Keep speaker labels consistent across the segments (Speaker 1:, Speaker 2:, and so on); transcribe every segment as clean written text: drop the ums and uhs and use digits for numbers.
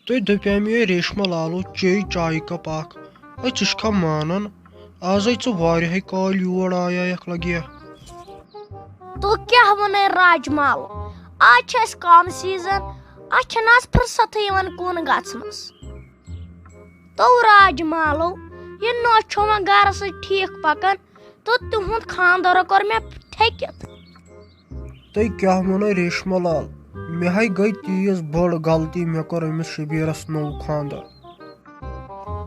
Speaker 1: تُہۍ دَپیٛاے ریشما لالو چے چایہِ کپ اکھ ژٕ چھکھا مانان آز ژٕ واریاہے کالہِ یور آیایکھ لگیا
Speaker 2: تو کیٛاہ وَنَے راجمال آز چھِ اَسہِ کَم سیٖزن اَسہِ چھَنہٕ آز فٕرسَتھٕے یِوان کُن گژھنَس تو راجمالو یہِ نۄش چھُ وۄنۍ گرٕ سۭتۍ ٹھیٖک پکان تہٕ تِہُنٛد خانٛدر کوٚر مےٚ ٹھیٚکِتھ
Speaker 1: تُہۍ کیٛاہ وَنو ریشما لال مےٚ ہاے گٔے تیٖژ بٔڑ غلطی مےٚ کوٚر أمِس شبیٖرس نوٚو خانٛدر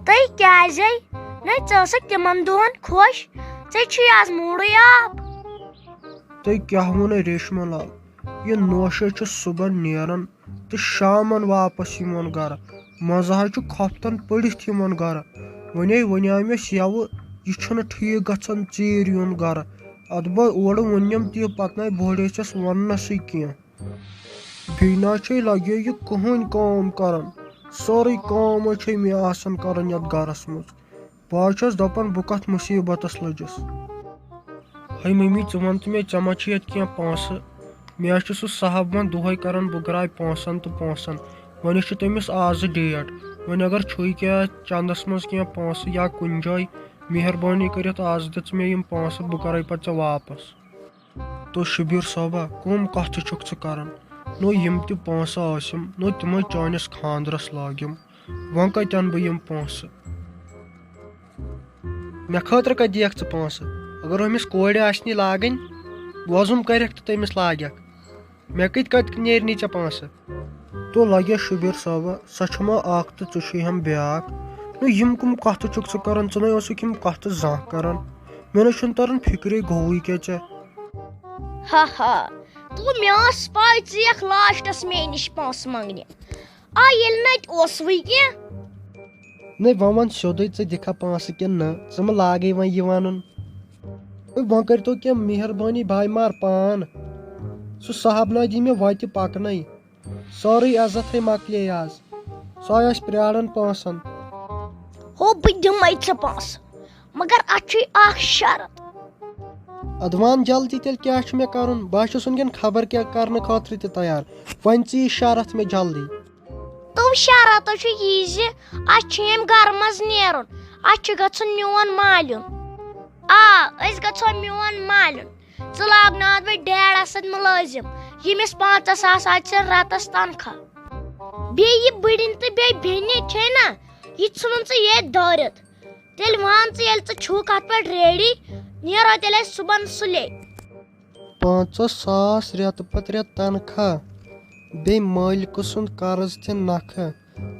Speaker 2: تُہۍ کیٛازے نَے ژٕ ٲسٕکھ تِمن دۄہن خۄش ژےٚ چھُے آز موٗڈٕے آف
Speaker 1: تُہۍ کیٛاہ وَنو ریشما لال یہِ نوشے چھُ صبحن نیران تہٕ شامن واپس یِوان گرٕ منٛزٕ حظ چھُ کھۄفتن پٔڑِتھ یِوان گرٕ وۄنۍ ونیٛامٮ۪س یوٕ یہِ چھُنہٕ ٹھیٖک گژھان ژیٖرۍ یُن گرٕ ادٕ بہٕ اورٕ ووٚننم تی پتہٕ بہٕ ہیٚچس وننسٕے کینٛہہ بیٚیہِ نہ چھے لگے یہِ کٕہٕنۍ کٲم کران سٲرٕے کٲم حظ چھے مےٚ آسان کران یتھ گرس منٛز بہٕ حظ چھس دپان بہٕ کتھ مُصیبتس لٔجِس ہے ممی ژٕ ون تہٕ مےٚ ژےٚ ما چھِ ییٚتہِ کینٛہہ پونٛسہٕ مےٚ حظ چھُ سُہ صاحب وۄنۍ دۄہے کران بہٕ گراے پونٛسن تہٕ پونٛسن وۄنۍ چھُ تٔمِس آزٕ ڈیٹ وۄنۍ اگر چھُے کینٛہہ چندس منٛز کینٛہہ پونٛسہٕ یا کُنہِ جایہِ مہربٲنی کٔرِتھ آز دِ ژٕ مےٚ یِم پونٛسہٕ بہٕ کرے پتہٕ ژےٚ واپس تو شبیٖر صٲبا کٕم کتھٕ چھُکھ ژٕ کران نو یِم تہِ پونٛسہٕ ٲسِم نو تِمے چٲنِس خانٛدرس لاگِم وۄنۍ کتہِ انہٕ بہٕ یِم پونٛسہٕ مےٚ خٲطرٕ کتہِ دِیکھ ژٕ پونٛسہٕ اگر أمِس کورِ آسنی لاگٕنۍ وۄزُم کرکھ تہٕ تٔمِس لاگکھ مےٚ کتہِ نیرنی ژےٚ پونٛسہٕ تو لگیا شبیٖر صٲبا سۄ چھِ مےٚ اکھ تہٕ ژٕ چھُے ہم بیاکھ نو یِم کٕم کتھٕ چھُکھ ژٕ کران ژٕ نَے اوسُکھ یِم کتھٕ زانٛہہ کران مےٚ نہ چھُنہٕ تران فکرے گوٚوٕے کیٛاہ ژےٚ
Speaker 2: تو مےٚ ٲس پاے ژٕ یِکھ لاسٹس مے نِش پونٛسہٕ منٛگنہِ ییٚلہِ نہٕ اَتہِ اوسوٕے کینٛہہ
Speaker 1: نَے وۄنۍ ون سیٚودُے ژٕ دِکھا پونٛسہٕ کِنہٕ نہ ژٕ مہ لاگے وۄنۍ یہِ ونُن وۄنۍ کٔرتو کینٛہہ مہربٲنی باے مار پان سُہ صاحب نہ دی مےٚ وتہِ پکنٕے سٲرٕے عزتھے مۄکلے آز سۄ آسہِ پیاران پونٛسن
Speaker 2: ہو بہٕ دِمے ژےٚ پونٛسہٕ مگر اتھ چھُے اکھ شرط
Speaker 1: ادٕ ون جلدی تیٚلہِ کیٛاہ چھُ مےٚ کرُن بہٕ حظ چھُس ؤنکیٚن خبر کیٛاہ کرنہٕ خٲطرٕ تہِ تیار وۄنۍ ژٕ یہِ شرط مےٚ جلدی
Speaker 2: تو شرط چھُ یی زِ اسہِ چھُ ییٚمہِ گرٕ منٛز نیرُن اسہِ چھُ گژھُن میون مالیُن أسۍ گژھو میون مالیُن ژٕ لاگناوتھ بہٕ ڈیڈس سۭتۍ مُلٲزِم ییٚمِس 5,000 آسہِ رٮ۪تس تنخواہ بیٚیہِ یہِ بٕڈِنۍ تہٕ بیٚیہِ بیٚنہِ چھے نہ یہِ ژھٕنُن ژٕ ییٚتہِ دٲرِتھ تیٚلہِ وَن ژٕ ییٚلہِ ژٕ چھُکھ اتھ پٮ۪ٹھ ریڈی نیرو تیٚلہِ أسۍ صبحن سُلے
Speaker 1: 5,000 رٮ۪تہٕ پتہٕ رٮ۪تہٕ تنخواہ بیٚیہِ مٲلکہٕ سُنٛد قرض تہِ نکھٕ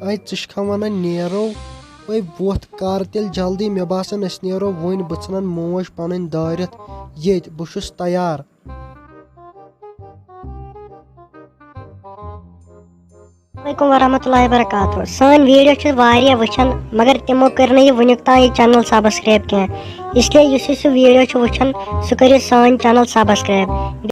Speaker 1: ژٕ چھکھا ونان نیرو وۄتھ کر تیٚلہِ جلدی مےٚ باسان أسۍ نیرو وُنۍ بہٕ ژھٕنن موج پنٕنۍ دٲرِتھ ییٚتہِ بہٕ چھُس تیار
Speaker 3: وعلیکم ورحمۃ اللہ وبرکاتہ سٲنۍ ویڈیو چھِ واریاہ وٕچھان مگر تِمو کٔر نہٕ یہِ وُنیُک تام یہِ چینل سبسکرایب کینٛہہ اس لیے یُس یہِ سُہ ویڈیو چھُ وٕچھان سُہ کٔرِو سٲنۍ چینل سبسکرایب